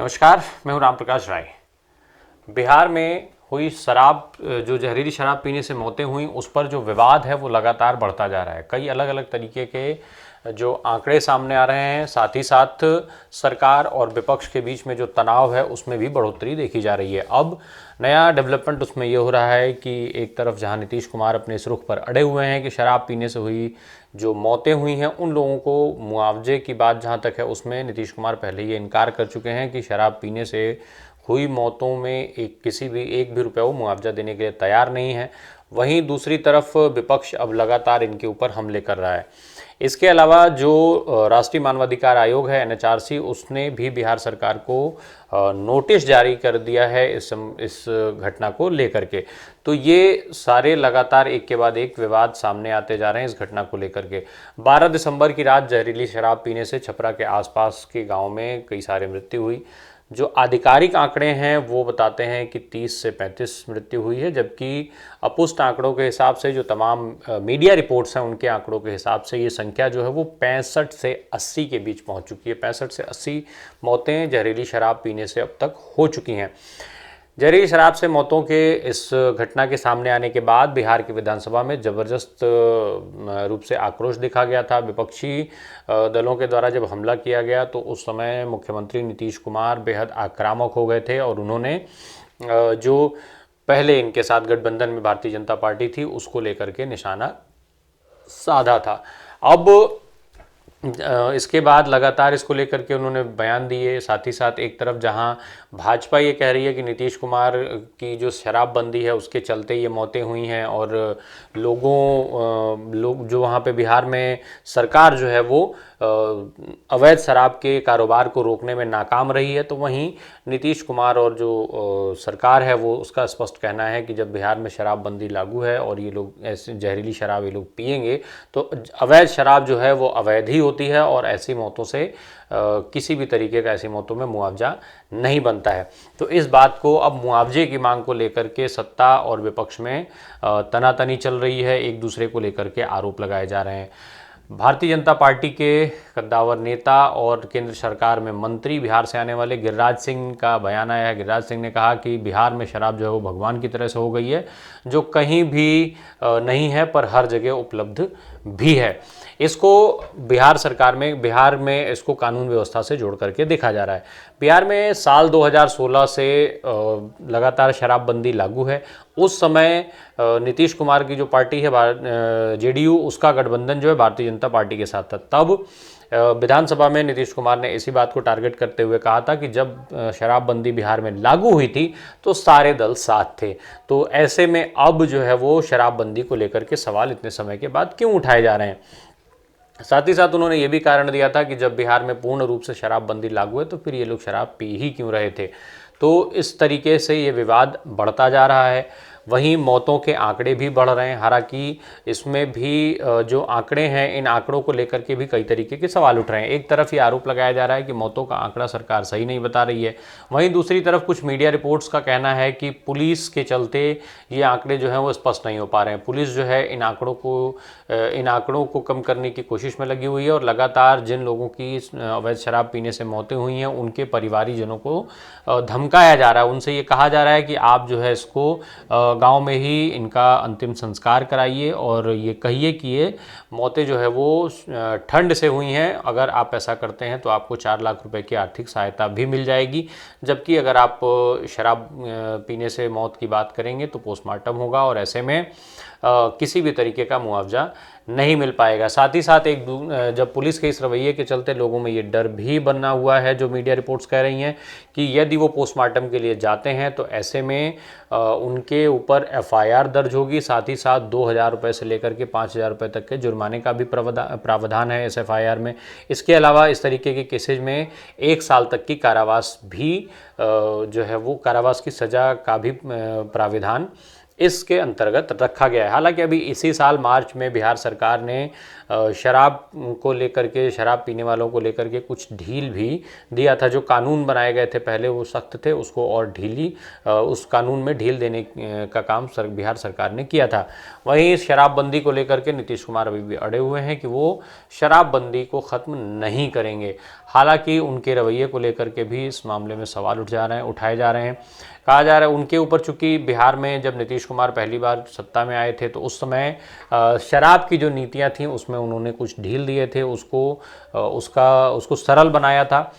नमस्कार, मैं हूं राम प्रकाश राय। बिहार में हुई शराब जो जहरीली शराब पीने से मौतें हुई उस पर जो विवाद है वो लगातार बढ़ता जा रहा है। कई अलग अलग तरीके के जो आंकड़े सामने आ रहे हैं, साथ ही साथ सरकार और विपक्ष के बीच में जो तनाव है उसमें भी बढ़ोतरी देखी जा रही है। अब नया डेवलपमेंट उसमें ये हो रहा है कि एक तरफ जहां नीतीश कुमार अपने इस रुख पर अड़े हुए हैं कि शराब पीने से हुई जो मौतें हुई हैं उन लोगों को मुआवजे की बात जहां तक है उसमें नीतीश कुमार पहले ये इनकार कर चुके हैं कि शराब पीने से हुई मौतों में किसी भी एक भी रुपया वो मुआवजा देने के लिए तैयार नहीं है। वहीं दूसरी तरफ विपक्ष अब लगातार इनके ऊपर हमले कर रहा है। इसके अलावा जो राष्ट्रीय मानवाधिकार आयोग है एनएचआरसी, उसने भी बिहार सरकार को नोटिस जारी कर दिया है इस घटना को लेकर के। तो ये सारे लगातार एक के बाद एक विवाद सामने आते जा रहे हैं इस घटना को लेकर के। 12 दिसंबर की रात जहरीली शराब पीने से छपरा के आसपास के गांव में कई सारे मृत्यु हुई। जो आधिकारिक आंकड़े हैं वो बताते हैं कि 30 से 35 मृत्यु हुई है, जबकि अपुष्ट आंकड़ों के हिसाब से जो तमाम मीडिया रिपोर्ट्स हैं उनके आंकड़ों के हिसाब से ये संख्या जो है वो 65 से 80 के बीच पहुंच चुकी है। 65 से 80 मौतें जहरीली शराब पीने से अब तक हो चुकी हैं। जहरीली शराब से मौतों के इस घटना के सामने आने के बाद बिहार की विधानसभा में ज़बरदस्त रूप से आक्रोश देखा गया था। विपक्षी दलों के द्वारा जब हमला किया गया तो उस समय मुख्यमंत्री नीतीश कुमार बेहद आक्रामक हो गए थे और उन्होंने जो पहले इनके साथ गठबंधन में भारतीय जनता पार्टी थी उसको लेकर के निशाना साधा था। अब इसके बाद लगातार इसको लेकर के उन्होंने बयान दिए। साथ ही साथ एक तरफ जहां भाजपा ये कह रही है कि नीतीश कुमार की जो शराबबंदी है उसके चलते ये मौतें हुई हैं और लोग जो वहाँ पे बिहार में सरकार जो है वो अवैध शराब के कारोबार को रोकने में नाकाम रही है, तो वहीं नीतीश कुमार और जो सरकार है वो उसका स्पष्ट कहना है कि जब बिहार में शराबबंदी लागू है और ये लोग ऐसे जहरीली शराब ये लोग पिएंगे तो अवैध शराब जो है वो अवैध ही होती है और ऐसी मौतों से किसी भी तरीके का ऐसी मौतों में मुआवजा नहीं बनता है। तो इस बात को अब मुआवजे की मांग को लेकर के सत्ता और विपक्ष में तनातनी चल रही है, एक दूसरे को लेकर के आरोप लगाए जा रहे हैं। भारतीय जनता पार्टी के कद्दावर नेता और केंद्र सरकार में मंत्री बिहार से आने वाले गिरिराज सिंह का बयान आया है। गिरिराज सिंह ने कहा कि बिहार में शराब जो है वो भगवान की तरह से हो गई है, जो कहीं भी नहीं है पर हर जगह उपलब्ध भी है। इसको बिहार में इसको कानून व्यवस्था से जोड़ करके देखा जा रहा है। बिहार में साल 2016 से लगातार शराबबंदी लागू है। उस समय नीतीश कुमार की जो पार्टी है जेडीयू, उसका गठबंधन जो है भारतीय जनता पार्टी के साथ था। तब विधानसभा में नीतीश कुमार ने इसी बात को टारगेट करते हुए कहा था कि जब शराबबंदी बिहार में लागू हुई थी तो सारे दल साथ थे। तो ऐसे में अब जो है वो शराबबंदी को लेकर के सवाल इतने समय के बाद क्यों उठाए जा रहे हैं। साथ ही साथ उन्होंने ये भी कारण दिया था कि जब बिहार में पूर्ण रूप से शराबबंदी लागू है तो फिर ये लोग शराब पी ही क्यों रहे थे। तो इस तरीके से ये विवाद बढ़ता जा रहा है। वहीं मौतों के आंकड़े भी बढ़ रहे हैं। हालांकि इसमें भी जो आंकड़े हैं इन आंकड़ों को लेकर के भी कई तरीके के सवाल उठ रहे हैं। एक तरफ ये आरोप लगाया जा रहा है कि मौतों का आंकड़ा सरकार सही नहीं बता रही है, वहीं दूसरी तरफ कुछ मीडिया रिपोर्ट्स का कहना है कि पुलिस के चलते ये आंकड़े जो हैं वो स्पष्ट नहीं हो पा रहे हैं। पुलिस जो है इन आंकड़ों को कम करने की कोशिश में लगी हुई है और लगातार जिन लोगों की अवैध शराब पीने से मौतें हुई हैं उनके परिवारीजनों को धमकाया जा रहा है। उनसे ये कहा जा रहा है कि आप जो है इसको गांव में ही इनका अंतिम संस्कार कराइए और ये कहिए कि ये मौतें जो है वो ठंड से हुई हैं। अगर आप ऐसा करते हैं तो आपको 4 लाख रुपए की आर्थिक सहायता भी मिल जाएगी, जबकि अगर आप शराब पीने से मौत की बात करेंगे तो पोस्टमार्टम होगा और ऐसे में किसी भी तरीके का मुआवजा नहीं मिल पाएगा। साथ ही साथ जब पुलिस के इस रवैये के चलते लोगों में ये डर भी बना हुआ है, जो मीडिया रिपोर्ट्स कह रही हैं कि यदि वो पोस्टमार्टम के लिए जाते हैं तो ऐसे में उनके ऊपर एफआईआर दर्ज होगी। साथ ही साथ 2000 रुपये से लेकर के 5000 रुपये तक के जुर्माने का भी प्रावधान है इस एफआईआर में। इसके अलावा इस तरीके के केसेज में 1 साल तक की कारावास भी जो है वो कारावास की सज़ा का भी प्राविधान इसके अंतर्गत रखा गया है। हालांकि अभी इसी साल मार्च में बिहार सरकार ने शराब को लेकर के, शराब पीने वालों को लेकर के कुछ ढील भी दिया था। जो कानून बनाए गए थे पहले वो सख्त थे, उसको और उस कानून में ढील देने का काम बिहार सरकार ने किया था। वहीं शराबबंदी को लेकर के नीतीश कुमार अभी भी अड़े हुए हैं कि वो शराबबंदी को ख़त्म नहीं करेंगे। हालांकि उनके रवैये को लेकर के भी इस मामले में सवाल उठाए जा रहे हैं। कहा जा रहा है उनके ऊपर, चूंकि बिहार में जब नीतीश कुमार पहली बार सत्ता में आए थे तो उस समय शराब की जो नीतियां थीं उसमें उन्होंने कुछ ढील दिए थे, उसको सरल बनाया था।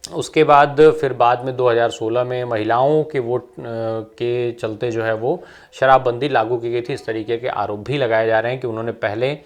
उसके बाद फिर बाद में 2016 में महिलाओं के वोट के चलते जो है वो शराबबंदी लागू की गई थी। इस तरीके के आरोप भी लगाए जा रहे हैं कि उन्होंने पहले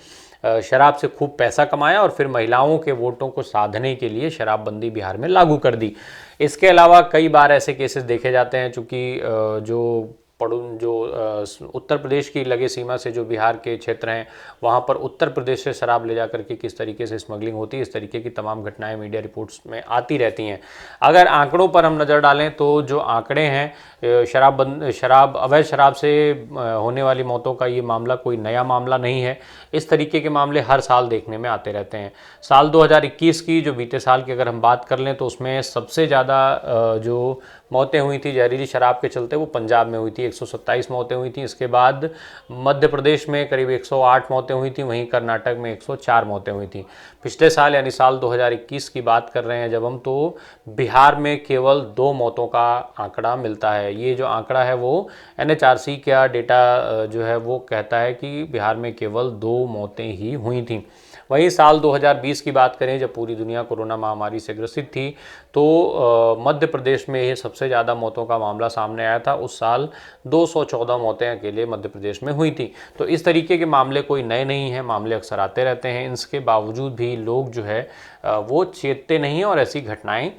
शराब से खूब पैसा कमाया और फिर महिलाओं के वोटों को साधने के लिए शराबबंदी बिहार में लागू कर दी। इसके अलावा कई बार ऐसे केसेस देखे जाते हैं, चूँकि जो उत्तर प्रदेश की लगे सीमा से जो बिहार के क्षेत्र हैं वहाँ पर उत्तर प्रदेश से शराब ले जा करके किस तरीके से स्मगलिंग होती है, इस तरीके की तमाम घटनाएं मीडिया रिपोर्ट्स में आती रहती हैं। अगर आंकड़ों पर हम नज़र डालें तो जो आंकड़े हैं अवैध शराब से होने वाली मौतों का ये मामला कोई नया मामला नहीं है। इस तरीके के मामले हर साल देखने में आते रहते हैं। साल 2021 की, जो बीते साल की अगर हम बात कर लें तो उसमें सबसे ज़्यादा जो मौतें हुई थी जहरीली शराब के चलते वो पंजाब में हुई थी, 127 मौतें हुई थी। इसके बाद मध्य प्रदेश में करीब 108 मौतें हुई थी, वहीं कर्नाटक में 104 मौतें हुई थी। पिछले साल यानी साल 2021 की बात कर रहे हैं जब हम, तो बिहार में केवल 2 मौतों का आंकड़ा मिलता है। ये जो आंकड़ा है वो NHRC का डेटा जो है वो कहता है कि बिहार में केवल 2 मौतें ही हुई थी। वहीं साल 2020 की बात करें जब पूरी दुनिया कोरोना महामारी से ग्रसित थी तो मध्य प्रदेश में ये सबसे ज़्यादा मौतों का मामला सामने आया था। उस साल 214 मौतें अकेले मध्य प्रदेश में हुई थी। तो इस तरीके के मामले कोई नए नहीं हैं, मामले अक्सर आते रहते हैं। इसके बावजूद भी लोग जो है वो चेतते नहीं हैं और ऐसी घटनाएं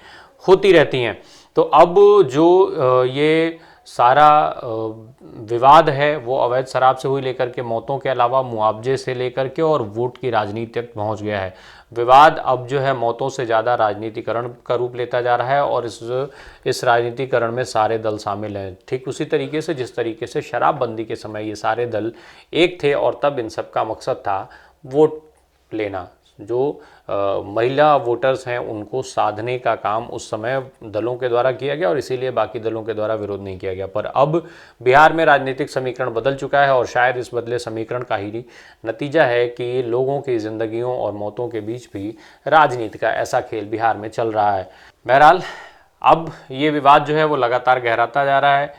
होती रहती हैं। तो अब जो ये सारा विवाद है वो अवैध शराब से हुई लेकर के मौतों के अलावा मुआवजे से लेकर के और वोट की राजनीति तक पहुंच गया है। विवाद अब जो है मौतों से ज़्यादा राजनीतिकरण का रूप लेता जा रहा है और इस राजनीतिकरण में सारे दल शामिल हैं। ठीक उसी तरीके से जिस तरीके से शराबबंदी के समय ये सारे दल एक थे और तब इन सब का मकसद था वोट लेना। जो महिला वोटर्स हैं उनको साधने का काम उस समय दलों के द्वारा किया गया और इसीलिए बाकी दलों के द्वारा विरोध नहीं किया गया। पर अब बिहार में राजनीतिक समीकरण बदल चुका है और शायद इस बदले समीकरण का ही नतीजा है कि लोगों की जिंदगियों और मौतों के बीच भी राजनीति का ऐसा खेल बिहार में चल रहा है। बहरहाल अब ये विवाद जो है वो लगातार गहराता जा रहा है।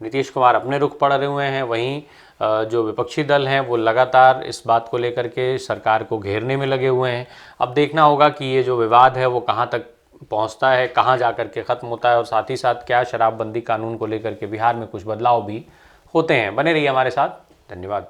नीतीश कुमार अपने रुख पड़ रहे हुए हैं, वहीं जो विपक्षी दल हैं वो लगातार इस बात को लेकर के सरकार को घेरने में लगे हुए हैं। अब देखना होगा कि ये जो विवाद है वो कहाँ तक पहुँचता है, कहाँ जा कर के ख़त्म होता है और साथ ही साथ क्या शराबबंदी कानून को लेकर के बिहार में कुछ बदलाव भी होते हैं। बने रहिए हमारे साथ। धन्यवाद।